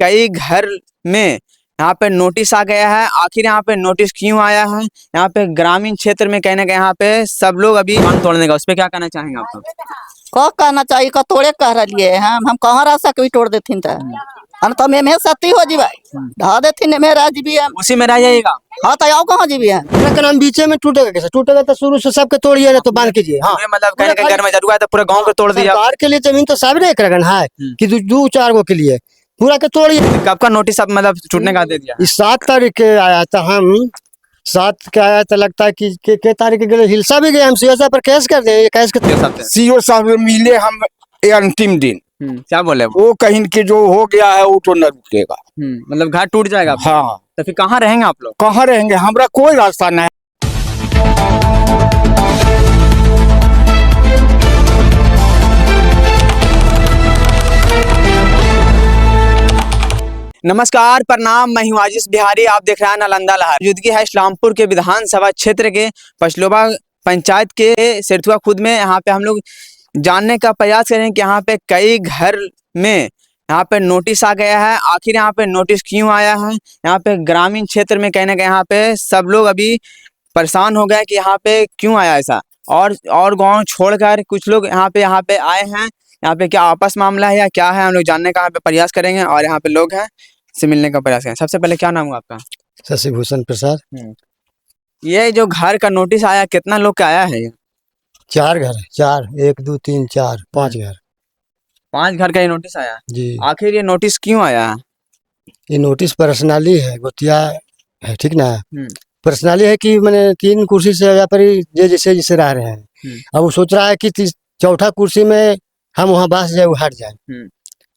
कई घर में यहाँ पे नोटिस आ गया है। आखिर यहाँ पे नोटिस क्यों आया है? यहाँ पे ग्रामीण क्षेत्र में कहीं ना कहीं यहाँ पे सब लोग अभी बांध तोड़ने का, उस पर क्या कहना चाहेंगे आप? को कहना चाहिए का तोड़े कह रही है हम कहाँ रह सके तोड़ देथिन हम तो में सती हो जीवा ढा देथिन में रह जीबी हम उसी में रह जाइएगा। हाँ तो आओ कहाँ जीबी हम लेकिन हम बीचे में टूटेगा कैसे? टूटेगा तो शुरू से सबके तोड़िए ना, तो बांध कीजिए। हाँ, मतलब कहीं ना कहीं घर में जरूरत है तो पूरे गांव को तोड़ दिया। सरकार के लिए जमीन तो सब नहीं करगन है कि दो चार गो के लिए पूरा के तोड़िए। कब का नोटिस आप मतलब छूटने का दे दिया? इस 7 तारीख के आया था, हम 7 के आया था, लगता है कि के तारीख के हिलसा भी गए हम सीओ साहब पर केस कर दे। ये केस के सीओ साहब मिले हम ये अंतिम दिन। क्या बोले वो कहीं कि जो हो गया है वो तो न रुकेगा। मतलब घर टूट जाएगा। हाँ, तो फिर कहाँ रहेंगे आप लोग? कहाँ रहेंगे? हमारा कोई रास्ता नहीं। नमस्कार, प्रणाम। मैं हूं आजीष बिहारी। आप देख रहे हैं नालंदा लहर। मौजूदगी है इस्लामपुर के विधानसभा क्षेत्र के पछलोबा पंचायत के सिरथुआ खुद में। यहाँ पे हम लोग जानने का प्रयास करें कि यहाँ पे कई घर में यहाँ पे नोटिस आ गया है। आखिर यहाँ पे नोटिस क्यों आया है? यहाँ पे ग्रामीण क्षेत्र में कहीं ना कहीं यहाँ पे सब लोग अभी परेशान हो गए कि यहाँ पे क्यों आया ऐसा, और गाँव छोड़कर कुछ लोग यहाँ पे आए हैं। यहाँ पे क्या आपस मामला है या क्या है, हम लोग जानने का यहाँ पे प्रयास करेंगे और यहाँ पे लोग हैं से मिलने का प्रयास करेंगे। सबसे पहले क्या नाम हुआ आपका? शशिभूषण प्रसाद। ये जो घर का नोटिस आया, कितना लोग का आया है? 4 घर है। 4, 1 2 3 4 5 घर। 5 घर का ये नोटिस आया जी। आखिर ये नोटिस क्यों आया? ये नोटिस पर्सनली है, गोतिया है, ठीक ना। पर्सनली है कि मैंने 3 कुर्सी से यहाँ पर जैसे रह रहे हैं। अब वो सोच रहा है कि चौथा कुर्सी में हम वहाँ बस जाए, वो हट जाए।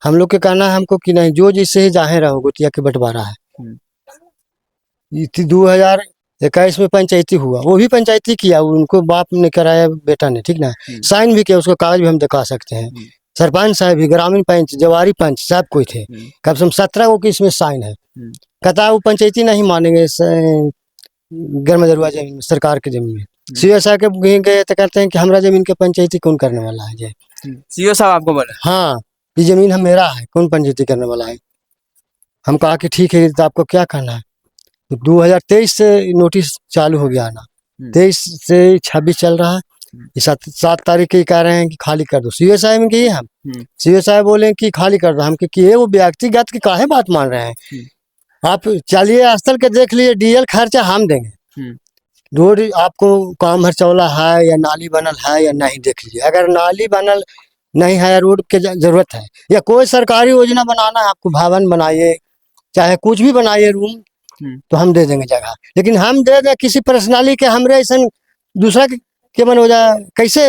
हम लोग के कहना है हमको कि नहीं, जो जिससे ही जाहे रहो, गोतिया के बंटवारा है। 2021 में पंचायती हुआ, वो भी पंचायती किया, उनको बाप ने कराया, बेटा ने, ठीक ना। साइन भी किया, उसको कागज भी हम दिखा सकते हैं। सरपंच साहब भी, ग्रामीण पंच, जवारी पंच, सब कोई थे। कम से कम 17 गो की इसमें साइन है। कहता है वो पंचायती नहीं मानेंगे गर्म जरूआ जमीन, सरकार की जमीन में। सीओ साहब के गए तो कहते हैं कि हमारा जमीन के पंचायती कौन करने वाला है? सीओ साहब आपको बोले? हाँ, ये जमीन हम मेरा है, कौन पंचायती करने वाला है? हम कहा कि ठीक है, तो आपको क्या कहना है? तो 2023 से नोटिस चालू हो गया ना, 23 से 26 चल रहा है। 7 तारीख के कह रहे हैं कि खाली कर दो। सीओ साहब की हम सीओ साहब बोले कि खाली कर दो। हम कि वो व्यक्तिगत की काहे बात मान रहे हैं? आप चलिए स्थल के देख लिए, डीएल खर्चा हम देंगे। रोड आपको काम भर चौला है या नाली बनल है या नहीं, देख लीजिए। अगर नाली बनल नहीं है, रोड के जरूरत है, या कोई सरकारी योजना बनाना है आपको, भवन बनाइए, चाहे कुछ भी बनाइए, रूम, तो हम दे देंगे जगह। लेकिन हम दे दें किसी पर्सनली के, हमरे ऐसा दूसरा के मन हो जाए, कैसे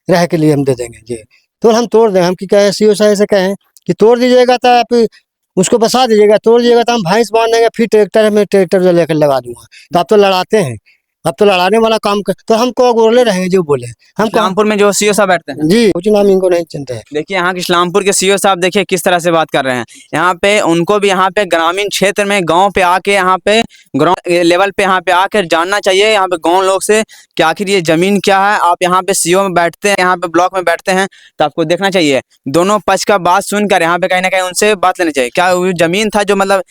रह के लिए हम दे देंगे जी? तो हम तोड़ दें। हम क्या सीओ साहब से कहें कि तोड़ दीजिएगा तो आप उसको बसा दीजिएगा, तोड़ दीजिएगा तो हम भैंस बांध देंगे, फिर ट्रैक्टर में ट्रैक्टर जो लेकर लगा दूंगा। तो आप तो लड़ाते हैं, अब तो लड़ाने वाला काम कर, तो हमको गोरले रहेंगे जो बोले। हम इस्लामपुर में जो सीओ साहब बैठते हैं जी, कुछ नाम इनको नहीं चिंता है। देखिए यहाँ के इस्लामपुर के सीओ साहब देखिए किस तरह से बात कर रहे हैं। यहाँ पे उनको भी यहाँ पे ग्रामीण क्षेत्र में गांव पे आके, यहाँ पे ग्राउंड लेवल पे यहाँ पे आकर जानना चाहिए यहाँ पे गांव लोग से कि आखिर ये जमीन क्या है। आप यहाँ पे सीओ में बैठते हैं, यहाँ पे ब्लॉक में बैठते हैं, तो आपको देखना चाहिए दोनों पक्ष का बात सुनकर यहाँ पे कहीं ना कहीं उनसे बात लेनी चाहिए। क्या वो जमीन था जो मतलब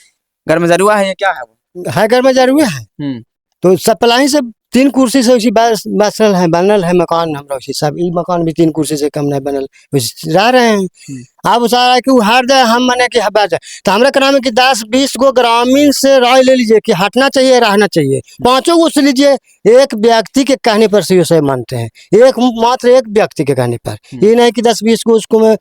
घर में जरूर है या क्या है? वो है, घर में जरूर है। तो सप्लाई से 3 कुर्सी से उसी बसल है, बनल है मकान हमरा उसी सब। ई मकान भी 3 कुर्सी से कम नहीं बनल, रह रहे हैं। आप सारा कि हट जाए, हम माने कि हटा जाए, तो हमारे कहना में कि 10-20 गो ग्रामीण से राय ले लीजिए कि हटना चाहिए, रहना चाहिए। 5 गो से लीजिए, एक व्यक्ति के कहने पर सीओ साहब मानते हैं, मात्र एक व्यक्ति के कहने पर। ये नहीं कि 10-20 को उसको में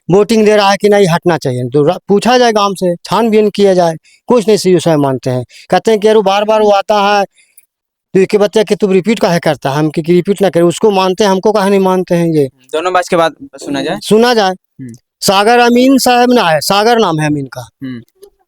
वोटिंग दे रहा है कि नहीं हटना चाहिए। तो पूछा जाए, गाँव से छानबीन किया जाए, कुछ नहीं सीओ साहब मानते हैं। कहते हैं कि यार बार बार वो आता है, तो एक बच्चा कि तुम रिपीट काहे करता है? हम कि रिपीट ना करे, उसको मानते हैं, हमको काहे नहीं मानते हैं? ये दोनों बात के बाद सुना जाए। सागर अमीन साहब ना है, सागर नाम है अमीन का।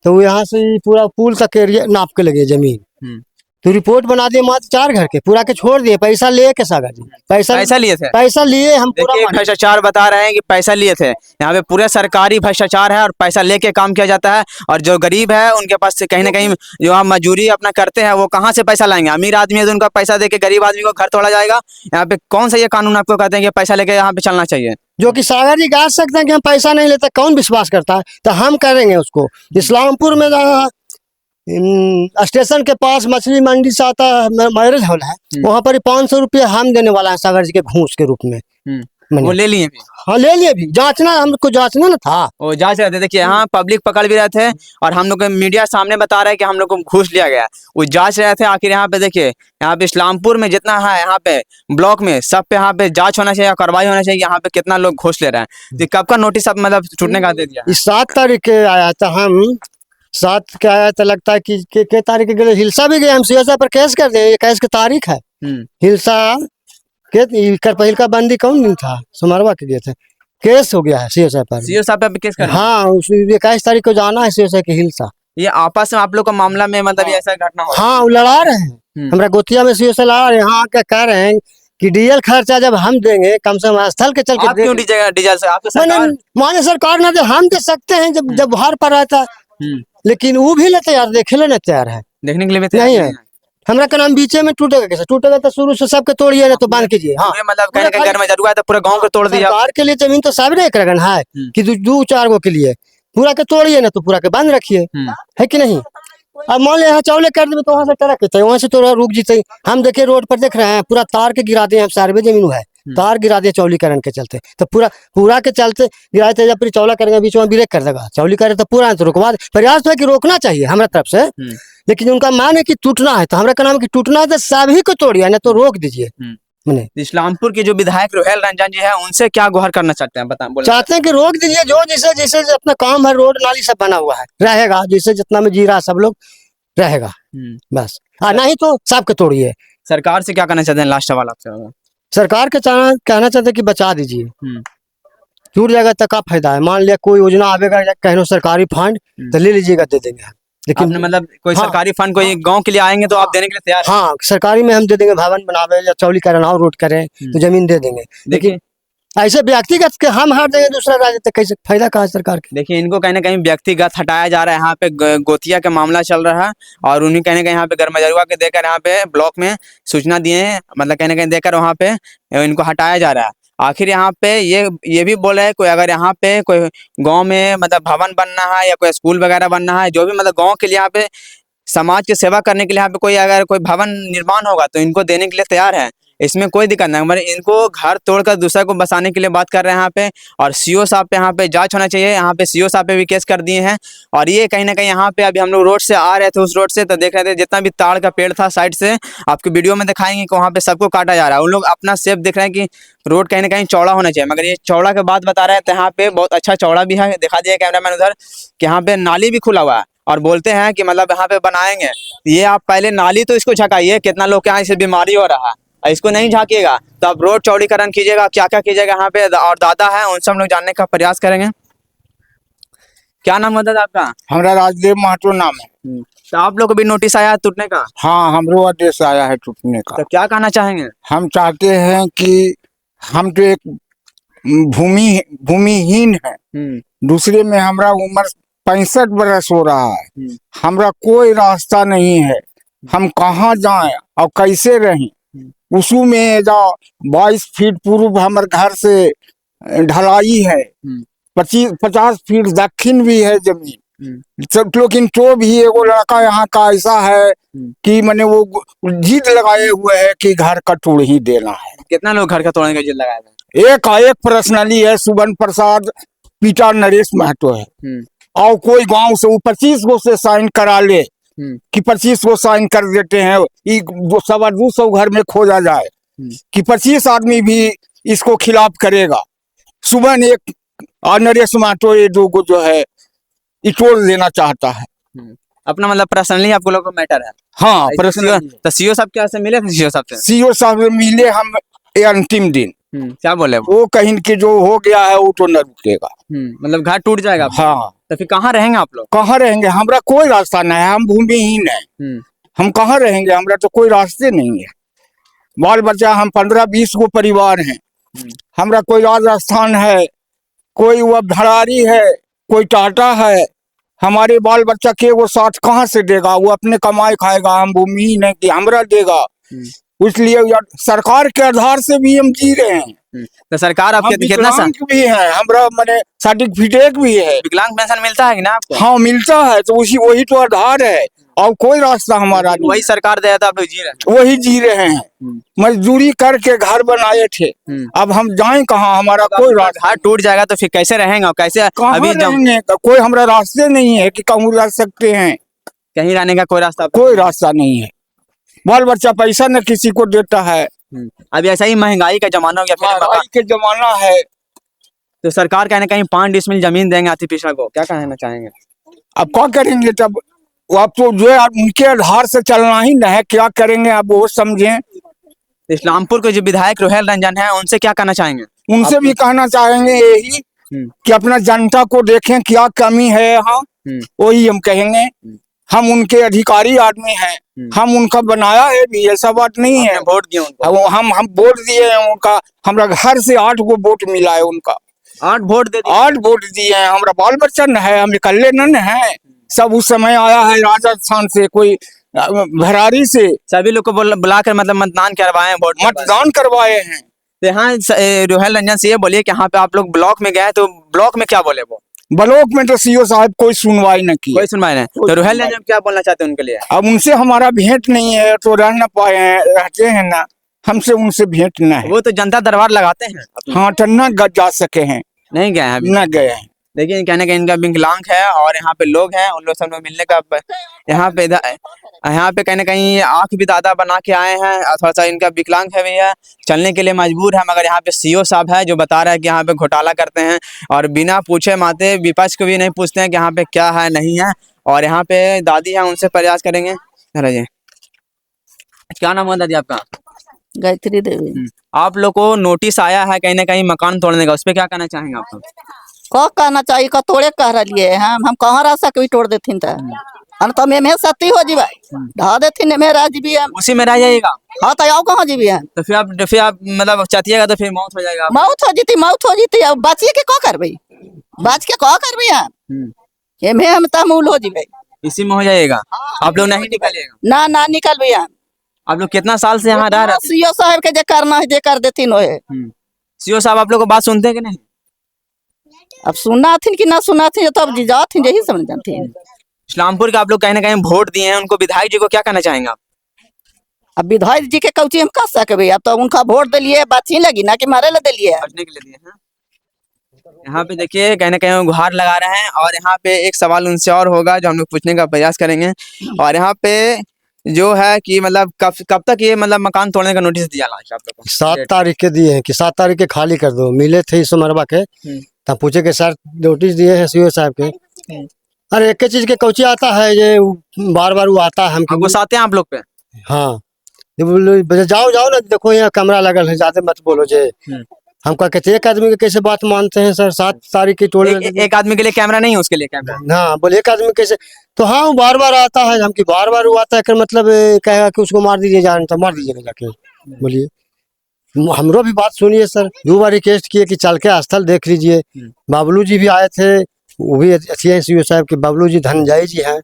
तो वो यहाँ से पूरा पुल तक एरिया नाप के लगे जमीन। तो रिपोर्ट बना दिए मात्र 4 घर के, पूरा के छोड़ दिए, पैसा लिए के सागर जी, पैसा लिए थे। पैसा लिए हम पूरा देखिए माने। भ्रष्टाचार बता रहे हैं कि पैसा लिए थे। यहाँ पे पूरे सरकारी भ्रष्टाचार है और पैसा लेके काम किया जाता है। और जो गरीब है उनके पास से कहीं ना कहीं जो हम मजदूरी अपना करते हैं वो कहाँ से पैसा लाएंगे? अमीर आदमी है तो उनका पैसा दे के गरीब आदमी को घर तोड़ा जाएगा। यहाँ पे कौन सा ये कानून आपको कहते हैं कि पैसा लेके यहाँ पे चलना चाहिए? जो कि सागर जी गाज सकते हैं कि हम पैसा नहीं लेते, कौन विश्वास करता है? तो हम करेंगे उसको। इस्लामपुर में स्टेशन के पास मछली मंडी से आता है मैरिज हॉल है, वहाँ पर 500 रुपये हम देने वाला है सागर जी के घूस के रूप में। वो ले लिए भी? हाँ ले लिए भी, जांचना हमको जांचना ना था। वो जांच रहे थे। देखिए यहाँ पब्लिक पकड़ भी रहे थे और हम लोग मीडिया सामने बता रहे हैं कि हम लोग को घूस लिया गया। वो जांच रहे थे आखिर। यहाँ पे देखिए, यहाँ पे इस्लामपुर में जितना है, यहाँ पे ब्लॉक में सब पे यहाँ पे जांच होना चाहिए, कार्रवाई होना चाहिए। यहाँ पे कितना लोग घूस ले रहे हैं। तो कब का नोटिस अब मतलब छूटने का दे दिया? इस 7 तारीख के आया था, हम 7 के आया था, लगता है कि के तारीख के गए, हिलसा भी गए हम, सीएसआई पर केस कर दिए। 21 की तारीख है। हिलसा के कर पहिलका बंदी कौन दिन था, सोमवार के गए थे, केस हो गया है सीएसआई पर। सीओ साहब पे केस कर? हाँ, 21 तारीख को जाना है सीएसआई के हिलसा। ये आपस में आप लोग का मामला में मतलब ये ऐसा घटना हो? हाँ, वो लड़ा रहे हैं हमरा गोतिया में, सीएसआई लड़ा रहे हैं। हाँ, क्या कह रहे हैं कि डीजल खर्चा जब हम देंगे, कम से कम स्थल के चल के आप क्यों डीजल से? आपको सरकार माने सरकार ना दे, हम दे सकते हैं जब बाहर पर आता, लेकिन वो भी लेते यार, देखे ले तैयार है, देखने के लिए भी नहीं है। हमरा का नाम बीचे में टूटेगा कैसे? टूटेगा तो शुरू से सबके तोड़िए ना, तो बांध कीजिए। हाँ, मतलब कहने का घर में जरूरत है तो पूरा गांव को तोड़ दिया। सरकार के लिए जमीन तो सब एक रगन है कि 2-4 गो के लिए, पूरा के तोड़िए ना, तो पूरा के बंद रखिए, है कि नहीं? अब मान ले यहाँ चौले कर देवे तो वहाँ से टरक के वहाँ से तो रुक जीते। हम देखे रोड पर देख रहे हैं, पूरा तार के गिरा दिए, हम सर्वे जमीन है, तार गिरा दिए चौलीकरण के चलते। तो पूरा के चलते गिराए थे, जब फिर चौला करेंगे बीच में ब्रेक कर देगा, चौली करे तो पूरा तो रुकवा दे। प्रयास तो है कि रोकना चाहिए हमारे तरफ से, लेकिन उनका मान है कि टूटना है, तो हमारा का नाम कि टूटना है तो सभी को तोड़िए ना, तो रोक दीजिए। इस्लामपुर के जो विधायक रोहेल रंजन जी है, उनसे क्या गुहार करना चाहते हैं? बता चाहते हैं कि रोक दीजिए, जो जैसे जैसे अपना काम है, रोड नाली सब बना हुआ है, रहेगा जैसे जितना में जी रहा सब लोग रहेगा बस। नहीं तो सबके तोड़िए। सरकार से क्या करना चाहते हैं? लास्ट सवाल आपसे। सरकार के कहना चाहते हैं कि बचा दीजिए, टूट जाएगा तो क्या फायदा है? मान लिया कोई योजना आवेगा कहनो सरकारी फंड, तो ले लीजिएगा, दे देंगे हम। लेकिन मतलब कोई सरकारी फंड कोई गांव के लिए आएंगे तो आप देने के लिए तैयार? हाँ, सरकारी में हम दे देंगे, भवन बनावे या चौली करें, रोड करें तो जमीन दे देंगे। लेकिन ऐसे व्यक्तिगत के हम हट देंगे दूसरा राज्य, तो कैसे फायदा कहा सरकार के? देखिए इनको कहीं ना कहीं व्यक्तिगत हटाया जा रहा है। यहाँ पे गोतिया का मामला चल रहा है और उन्हीं कहीं ना कहीं यहाँ पे गरमजरुआ के देकर यहाँ पे ब्लॉक में सूचना दिए हैं, मतलब कहीं ना कहीं देकर वहाँ पे इनको हटाया जा रहा है। आखिर यहाँ पे ये भी बोला है कोई अगर यहाँ पे कोई गांव में मतलब भवन बनना है या कोई स्कूल वगैरह बनना है, जो भी मतलब गांव के लिए यहाँ पे समाज की सेवा करने के लिए यहाँ पे कोई अगर कोई भवन निर्माण होगा तो इनको देने के लिए तैयार है। इसमें कोई दिक्कत नहीं, मतलब इनको घर तोड़कर दूसरे को बसाने के लिए बात कर रहे हैं यहाँ पे। और सीओ साहब पे यहाँ पे जांच होना चाहिए। यहाँ पे सीओ साहब पे भी केस कर दिए हैं। और ये कहीं ना कहीं यहाँ पे अभी हम लोग रोड से आ रहे थे, उस रोड से तो देख रहे थे जितना भी ताड़ का पेड़ था साइड से, आपको वीडियो में दिखाएंगे कि वहाँ पे सबको काटा जा रहा है। उन लोग अपना सेफ देख रहे हैं कि रोड कहीं ना कहीं चौड़ा होना चाहिए, मगर ये चौड़ा के बात बता रहे हैं तो यहाँ पे बहुत अच्छा चौड़ा भी है। दिखा दिया कैमरामैन उधर कि यहाँ पे नाली भी खुला हुआ है और बोलते हैं कि मतलब यहाँ पे बनाएंगे। ये आप पहले नाली तो इसको झकाइए, कितना लोग के यहाँ इससे बीमारी हो रहा है, इसको नहीं झाँकिएगा तो आप रोड चौड़ीकरण कीजिएगा, क्या क्या कीजिएगा यहाँ पे। और दादा है उनसे हम लोग जानने का प्रयास करेंगे। क्या नाम है दादा आपका? हमारा राजदेव महतो नाम है। तो आप लोग को भी नोटिस आया है टूटने का? हाँ, हमरो आदेश आया है टूटने का। तो क्या कहना चाहेंगे? हम चाहते हैं कि हम तो एक भूमिहीन है, दूसरे में हमारा उम्र 65 बरस हो रहा है, हमारा कोई रास्ता नहीं है, हम कहाँ जाएं और कैसे रहें। उसू में जो 22 फीट पूर्व हमारे घर से ढलाई है, 50 फीट दक्षिण भी है जमीन सब। लेकिन तो भी एगो लड़का यहाँ का ऐसा है कि मैंने वो जिद लगाए हुए है कि घर का तोड़ ही देना है। कितना लोग घर का तोड़ने का जिद लगाए हैं? एक पर्सनली है, सुबन प्रसाद, पीटा नरेश महतो है, और कोई गांव से वो 25 गो से साइन करा ले कि 25 गो साइन कर देते हैं, 200 घर में खोजा जाए कि 25 आदमी भी इसको खिलाफ करेगा। सुबह एक नरेश महतो ये 2 गो जो है तोड़ देना चाहता है। अपना मतलब पर्सनली आपको लोग को मैटर है? हाँ, पर्सनली। तो सीओ साहब क्या से मिले थे? सीओ साहब से? सीओ साहब से मिले हम अंतिम दिन। क्या बोले वो कहीं कि जो हो गया है वो तो न रुकेगा, मतलब घर टूट जाएगा। हाँ, तो फिर कहाँ रहेंगे आप लोग? कहाँ रहेंगे? हमारा कोई रास्ता नहीं है, हम भूमिहीन है, हम कहाँ रहेंगे, हमारा तो कोई रास्ते नहीं है। बाल बच्चा हम 15-20 गो परिवार हैं। हमारा कोई राजस्थान है, कोई वह भरारी है, कोई टाटा है। हमारे बाल बच्चा के वो साथ कहाँ से देगा, वो अपने कमाई खाएगा, हम भूमि नहीं कि हमरा देगा। इसलिए यार सरकार के आधार से भी हम जी रहे हैं। तो सरकार हम आपके कितना विकलांग भी है, हमरा मैंने सर्टिफिकेट भी है। विकलांग पेंशन मिलता है कि ना आपको? हाँ मिलता है, तो उसी वही तो आधार है और कोई रास्ता हमारा नहीं। वही सरकार दे तो आप लोग जी रहे हैं। वही जी रहे हैं, मजदूरी करके घर बनाए थे। अब हम जाएं कहाँ, हमारा कोई रास्ता घर टूट जाएगा तो फिर कैसे रहेंगे? कैसे कहाँ अभी जब रहेंगे, कोई हमारा रास्ते नहीं है कि कहूँ रह सकते हैं। कहीं रहने का कोई रास्ता कोई रास्ता नहीं है। बाल बच्चा पैसा न किसी को देता है। अभी ऐसा ही महंगाई का जमाना हो गया, फिर महंगाई के जमाना है। तो सरकार कहीं ना कहीं 5 डिसमिल जमीन देंगे अति पिछड़ा को, क्या कहना चाहेंगे? अब क्या करेंगे तब, वो आप तो जो है उनके आधार से चलना ही न है, क्या करेंगे आप वो समझें। इस्लामपुर के जो विधायक रोहेल रंजन है, उनसे क्या कहना चाहेंगे? उनसे भी कहना चाहेंगे यही कि अपना जनता को देखें क्या कमी है यहाँ, वही हम कहेंगे। हम उनके अधिकारी आदमी हैं, हम उनका बनाया है भी, ऐसा बात नहीं है। वोट दिए उनको? हम वोट दिए हैं उनका, हमारा घर से 8 गो वोट मिला है उनका। 8 वोट दे दिए? 8 वोट दिए हैं। हमारा बाल बच्चा न है, हम इकल्ले न है। सब उस समय आया है राजस्थान से, कोई भरारी से। सभी लोग को बुलाकर मतलब मतदान करवाए हैं, वोट मतदान करवाए हैं। तो यहाँ रोहेल रंजन से ये बोलिए कि यहाँ पे आप लोग ब्लॉक में गए तो ब्लॉक में क्या बोले वो? ब्लॉक में तो सीओ साहब कोई सुनवाई न की, कोई सुनवाई नहीं। तो रोहेल रंजन क्या बोलना चाहते हैं उनके लिए? अब उनसे हमारा भेंट नहीं है, तो रह न पाए हैं, रहते हैं ना, हमसे उनसे भेंट न है। वो तो जनता दरबार लगाते हैं। हाँ तो न जा सके हैं, नहीं गए हैं अभी? न गए हैं। लेकिन कहने का इनका विकलांग है और यहाँ पे लोग हैं, उन लोग सब लोग मिलने का यहाँ पे कहीं ना कहीं आंख भी दादा बना के आए हैं। थोड़ा सा इनका विकलांग है भैया, चलने के लिए मजबूर है, मगर यहाँ पे सीओ साहब है जो बता रहा है कि यहाँ पे घोटाला करते हैं और बिना पूछे माते विपक्ष को भी नहीं पूछते हैं कि यहाँ पे क्या है नहीं है। और यहाँ पे दादी है, उनसे प्रयास करेंगे। जी क्या नाम है दादी आपका? गायत्री देवी। आप लोग को नोटिस आया है कहीं ना कहीं मकान तोड़ने का, उस पर क्या कहना चाहेंगे आप? को कहना चाहिए, का तोड़े कह रही है हम कहाँ रह सके तोड़ देथिन तो में सती हो जीवा, ढा देथिन में रह जीबी हम। उसी में रह जाइएगा? हाँ तो आओ कहाँ जीबी हम? तो फिर आप मतलब चाहतिएगा तो फिर मौत हो जाएगा? मौत हो जीती अब बचिए के को करबे, बच के को करबे हम? एमे हम तमूल हो जीबे, इसी में हो जाएगा। आप लोग नहीं निकलिएगा? ना निकलबे हम। आप लोग कितना साल से यहाँ रह रहे? सीओ साहब के जे करना है जे कर देथिन ओए। सीओ साहब आप लोग को बात सुनते हैं कि नहीं? अब सुना थी कि ना सुना थी, तब जी जात यही समझ जानते हैं। इस्लामपुर के आप लोग कहीं ना कहीं वोट दिए हैं, उनको विधायक जी को क्या कहना चाहेंगे आप? अब विधायक जी के कौची हम कर सकबे, अब तो उनका वोट दिलिए, बात ही लगी ना कि मारे ला दिलिए। बचने के लिए दिए हैं। यहाँ पे देखिए कहीं ना कहीं गुहार लगा रहे हैं और यहाँ पे एक सवाल उनसे और होगा जो हम लोग पूछने का प्रयास करेंगे। और यहाँ पे जो है कि मतलब कब तक ये मतलब मकान तोड़ने का नोटिस दिया लास्ट आप लोग को? 7 तारीख के दिए हैं कि 7 तारीख के खाली कर दो। मिले थे इस मरबा के, तब पूछे के सर नोटिस दिए हैं सीओ साहब के। अरे एक चीज के कौची आता है, ये बार बार वो आता है हमको गुस्साते हैं आप लोग पे? हाँ जाओ ना, देखो यहाँ कैमरा लगल है, ज्यादा मत बोलो जे। हम कहते एक आदमी के कैसे बात मानते हैं सर? 7 तारीख की टोले एक आदमी के लिए कैमरा नहीं है, उसके लिए कैमरा? हाँ बोले एक आदमी कैसे, तो हाँ वो बार बार आता है, हमकी बार बार वो आता है, मतलब कहेगा कि उसको मार दीजिए, जान तो मार दीजिएगा जाके। बोलिए हमरो भी बात सुनिए सर, 2 बार रिक्वेस्ट किए कि चल के स्थल देख लीजिए। बाबलू जी भी आए थे, वो भी अच्छी है सीओ साहब के, बाबलू जी धनंजय जी हैं।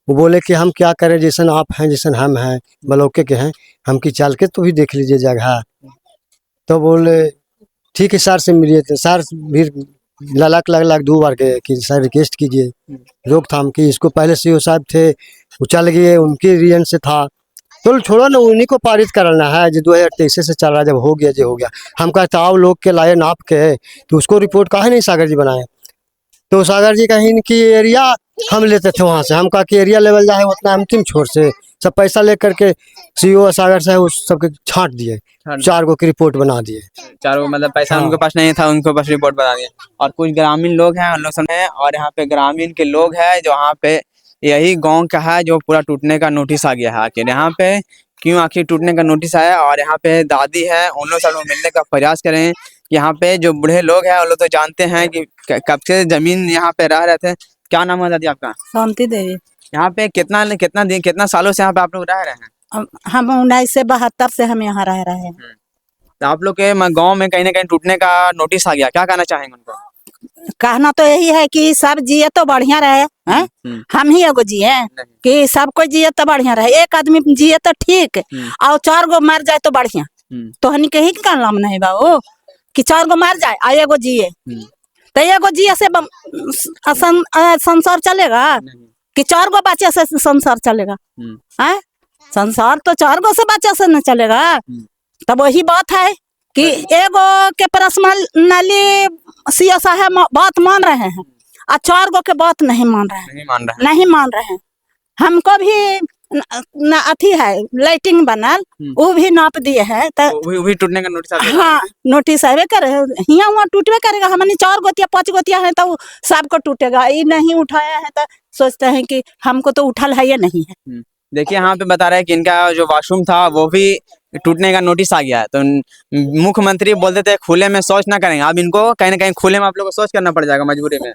वो बोले कि हम क्या करें, जैसन आप हैं जैसन हम हैं, बलौके के हैं, हम की चल के तो भी देख लीजिए जगह। तो बोले ठीक है सर से मिलिए, थे सर भी लग 2 बार के कि सर रिक्वेस्ट कीजिए, रोकथाम की। इसको पहले सीओ साहब थे, वो चल गए, उनके रीजन से था, तो छोड़ो ना, उन्हीं को पारित करना है जो 2023 से चल रहा है। जब हो गया जो हो गया, हम कहते आओ लोग के लाए नाप के, तो उसको रिपोर्ट काहे नहीं सागर जी बनाए? तो सागर जी कहीं कि एरिया हम लेते थे वहाँ से, हम कहा कि एरिया लेवल जाए उतना अंतिम छोर से सब पैसा लेकर के सीओ सागर साहब उस सबके छांट दिए, 4 गो की रिपोर्ट बना दिए। 4 गो मतलब पैसा हाँ। उनके पास नहीं था, उनको बस रिपोर्ट बना दिया। और कुछ ग्रामीण लोग हैं, उन लोग सुने, और यहाँ पे ग्रामीण के लोग हैं जो यहाँ पे यही गांव का है जो पूरा टूटने का नोटिस आ गया है। आखिर यहाँ पे क्यों आखिर टूटने का नोटिस आया? और यहाँ पे दादी है, उन लोग सब लोग मिलने का प्रयास करें। यहाँ पे जो बूढ़े लोग हैं उन लोग तो जानते हैं कि कब से जमीन यहाँ पे रह रहे थे। क्या नाम है दादी आपका? शांति देवी। यहाँ पे कितना सालों से यहाँ पे आप लोग रह रहे हैं? हम 1972 से हम यहाँ रह रहे हैं। तो आप लोग के गांव में कहीं ना कहीं टूटने का नोटिस आ गया, क्या कहना चाहेंगे उनको? कहना तो यही है कि सब जिए तो बढ़िया रहे हैं। हम ही एगो जिए कि सब कोई जिए तो बढ़िया रहे, एक आदमी जिए तो ठीक और 4 गो मर जाए तो बढ़िया। तो हनी कहीं का नाम नहीं बाबू कि 4 गो मर जाए आ एगो जिए, तो एगो जिए से संसार चलेगा कि 4 गो बच्चे से संसार चलेगा? हैं? संसार तो 4 गो से बच्चे से न चलेगा। तब वही बात है कि एगो के पर्सनली सीएस साहब बात मान रहे हैं और 4 गो के बात नहीं मान रहे हैं। हमको भी अथी है लाइटिंग बनल, वो भी नाप दिए है तो वो भी टूटने का नोटिस आ गया। हाँ नोटिस आवे करे, यहाँ वहाँ टूटवे करेगा। हमने 4 गोतिया 5 गोतिया है तो सबको टूटेगा, ये नहीं उठाया है तो सोचते हैं कि हमको तो उठल है या नहीं है। देखिए यहाँ पे बता रहे हैं कि इनका जो वॉशरूम था वो भी टूटने का नोटिस आ गया है। तो मुख्यमंत्री बोलते थे खुले में शौच ना करेंगे, अब इनको कहीं ना कहीं खुले में आप लोग को शौच करना पड़ जाएगा मजबूरी में।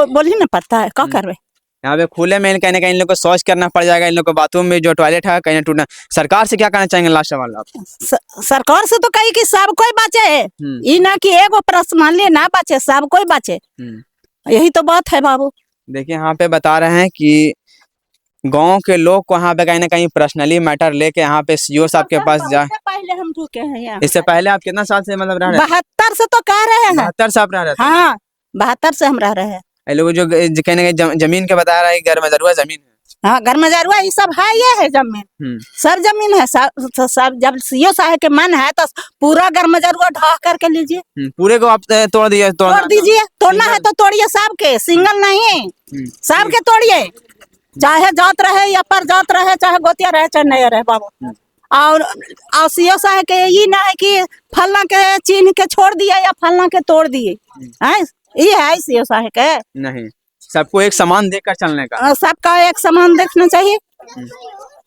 बोल ही ना पड़ता है, क्या करवे? यहाँ पे खुले में कहीं ना कहीं इन लोग को शौच करना पड़ जाएगा। इन लोग को बाथरूम में जो टॉयलेट है कहीं टूटना। सरकार से क्या कहना चाहेंगे लास्ट सवाल आप? सरकार से तो कही कि सब कोई बचे, ये ना कि एगो पर्सनली ना बचे, सब कोई बचे, यही तो बात है बाबू। देखिए यहाँ पे बता रहे हैं कि गांव के लोग को यहाँ पे कहीं ना कहीं पर्सनली मैटर लेके यहाँ पे सीओ साहब के पास जा। पहले हम रुके हैं यहाँ। इससे पहले आप कितना साल से मतलब रह रहे हैं? 72 से तो कह रहे हैं। 72 से आप रह रहे थे? हाँ 72 से हम रह रहे हैं। ये लोग जो कहीं ना कहीं जमीन के बता रहा है घर में जरूर जमीन है। हाँ घर में जरूर ये सब है, ये है जमीन, सब जमीन है सब। जब सीओ साहब के मन है तो पूरा घर में जरूर ढा करके लीजिए। पूरे को आप तोड़ दीजिए। तोड़ दीजिए, तोड़ना है तो तोड़िए सबके, सिंगल नहीं सबके तोड़िए, चाहे जात रहे या पर जात रहे, चाहे गोतिया रहे चाहे नहीं रहे बाबू। और सीओ साहब के ये ना है कि फलना के चीन के छोड़ दिया या फलना के तोड़ दिए, ये है सीओ साहब के नहीं। सबको एक समान देखकर चलने का, सबका एक समान देखना चाहिए।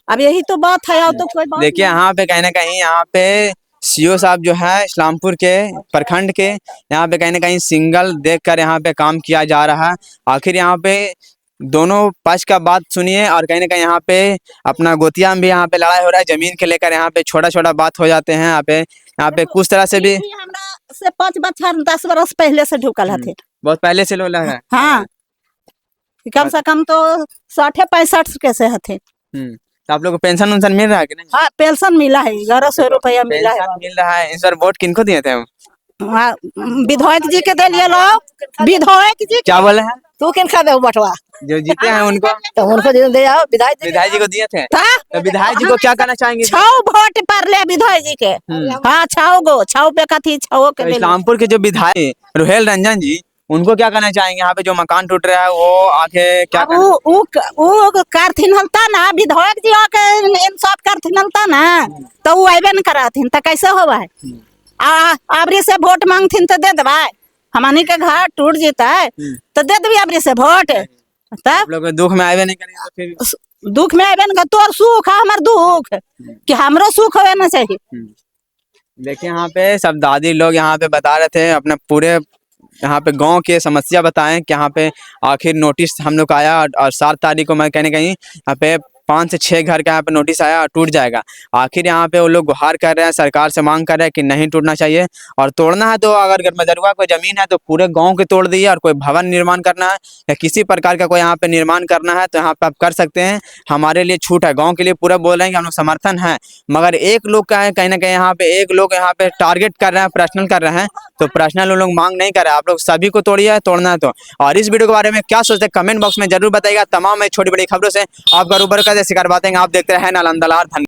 अब यही तो बात है और तो कोई बात। देखिए यहाँ पे कहीं ना कहीं यहाँ पे सीओ साहब जो है इस्लामपुर के प्रखंड के, यहाँ पे कहीं ना कहीं सिंगल देखकर यहाँ पे काम किया जा रहा है। आखिर यहाँ पे दोनों पक्ष का बात सुनिए और कहीं ना कहीं यहाँ पे अपना गोतिया में भी यहाँ पे लड़ाई हो रहा है जमीन के लेकर। यहाँ पे छोटा छोटा बात हो जाते हैं। यहाँ पे कुछ तरह से भी से 5 बच्चा 10 बरस पहले से ढुकल थे, बहुत पहले से लोग है। हाँ कम से कम तो 60-65 के से थे। तो आप लोग को पेंशन उनसन मिल रहा है कि नहीं? हाँ पेंशन मिला है, 1100 रुपया मिला है। मिल रहा है। इस बार वोट किनको दिए थे? विधायक जी के दे लिए लोग। विधायक जी क्या बोले हैं? तू किन खा दे बटवा जो जीते हैं उनको, तो उनको दे आओ। विधायक जी को दिए थे तो विधायक जी को क्या कहना चाहेंगे? 6 वोट पर ले विधायक जी के। हाँ 6 पे कथी 6 के। इस्लामपुर के जो विधायक रुहेल रंजन जी, उनको क्या कहना चाहेंगे? यहाँ पे जो मकान टूट रहा है वो आके क्या वो करथिन हलता ना, विधायक जी आके इंसाफ करथिन हलता ना तो वो अबे न कराथिन तो कैसे होवा है? आबरी से वोट मांगथिन तो दे देवा। हमानी के घर टूट जेता है तो दे देवी आबरी से वोट। तब लोग दुख में आवे नहीं करेंगे तो फिर दुख में आवे न, तोर सुख है हमर दुख कि हमरो सुख होवे ना चाहिए। देखिए यहाँ पे सब दादी लोग यहाँ पे बता रहे थे अपने पूरे यहाँ पे गांव के समस्या बताएं कि यहाँ पे आखिर नोटिस हम लोग आया और 7 तारीख को मैं कहीं ना कहीं यहाँ पे 5 से 6 घर का यहाँ पे नोटिस आया और टूट जाएगा। आखिर यहाँ पे वो लोग गुहार कर रहे हैं, सरकार से मांग कर रहे हैं कि नहीं टूटना चाहिए और तोड़ना है तो अगर मजरुआ कोई जमीन है तो पूरे गांव के तोड़ दिए। और कोई भवन निर्माण करना है या किसी प्रकार का कोई यहाँ पे निर्माण करना है तो यहाँ पे आप कर सकते हैं, हमारे लिए छूट है। गाँव के लिए पूरा बोल रहे हैं कि हम लोग समर्थन है। मगर एक लोग का है कहीं ना कहीं यहाँ पे एक लोग यहाँ पे टारगेट कर रहे हैं, पर्सनल कर रहे हैं, तो पर्सनल लोग मांग नहीं कर रहे हैं। आप लोग सभी को तोड़िए, तोड़ना है तो। और इस वीडियो के बारे में क्या सोचते हैं कमेंट बॉक्स में जरूर बताइएगा। तमाम छोटी बड़ी खबरों से आपका रूबरू कर शिकार बातें आप देखते हैं नालंदा लहर।